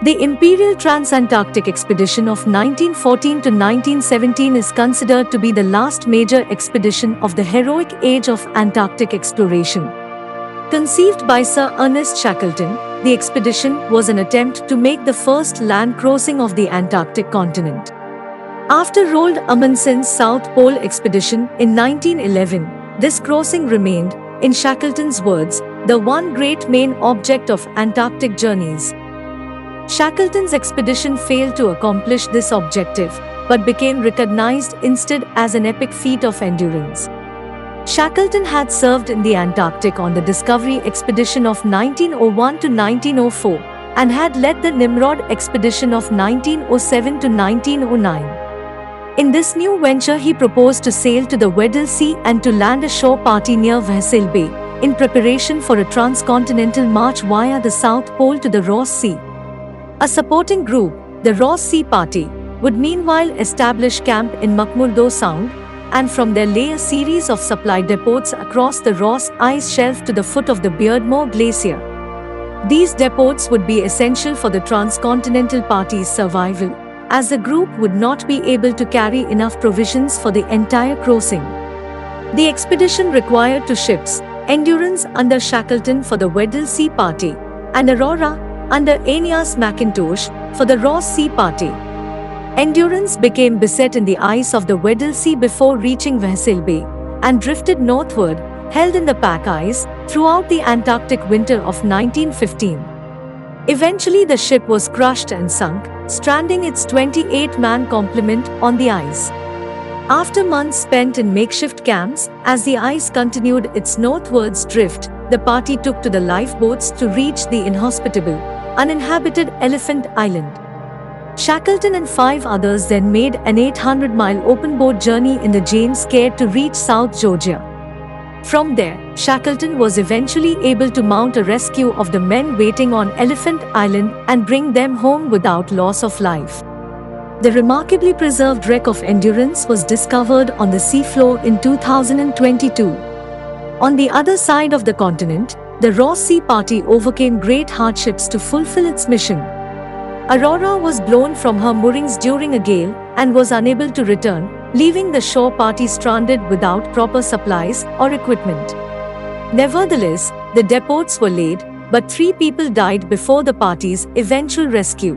The Imperial Trans-Antarctic Expedition of 1914 to 1917 is considered to be the last major expedition of the heroic age of Antarctic exploration. Conceived by Sir Ernest Shackleton, the expedition was an attempt to make the first land crossing of the Antarctic continent. After Roald Amundson's South Pole expedition in 1911, this crossing remained, in Shackleton's words, the one great main object of Antarctic journeys. Shackleton's expedition failed to accomplish this objective, but became recognized instead as an epic feat of endurance. Shackleton had served in the Antarctic on the Discovery expedition of 1901 to 1904 and had led the Nimrod expedition of 1907 to 1909. In this new venture, he proposed to sail to the Weddell Sea and to land a shore party near Whasale Bay, in preparation for a transcontinental march via the South Pole to the Ross Sea. A supporting group, the Ross Sea Party, would meanwhile establish camp in McMurdo Sound, and from there lay a series of supply depots across the Ross ice shelf to the foot of the Beardmore Glacier. These depots would be essential for the transcontinental party's survival, as the group would not be able to carry enough provisions for the entire crossing. The expedition required two ships, Endurance under Shackleton for the Weddell Sea Party, and Aurora under Aeneas Mackintosh for the Ross Sea Party. Endurance became beset in the ice of the Weddell Sea before reaching Whasale Bay, and drifted northward, held in the pack ice, throughout the Antarctic winter of 1915. Eventually the ship was crushed and sunk, stranding its 28-man complement on the ice. After months spent in makeshift camps, as the ice continued its northwards drift, the party took to the lifeboats to reach the inhospitable, uninhabited Elephant Island. Shackleton and 5 others then made an 800-mile open-boat journey in the James Caird to reach South Georgia. From there, Shackleton was eventually able to mount a rescue of the men waiting on Elephant Island and bring them home without loss of life. The remarkably preserved wreck of Endurance was discovered on the seafloor in 2022. On the other side of the continent, the Ross Sea Party overcame great hardships to fulfill its mission. Aurora was blown from her moorings during a gale and was unable to return, leaving the shore party stranded without proper supplies or equipment. Nevertheless, the depots were laid, but 3 people died before the party's eventual rescue.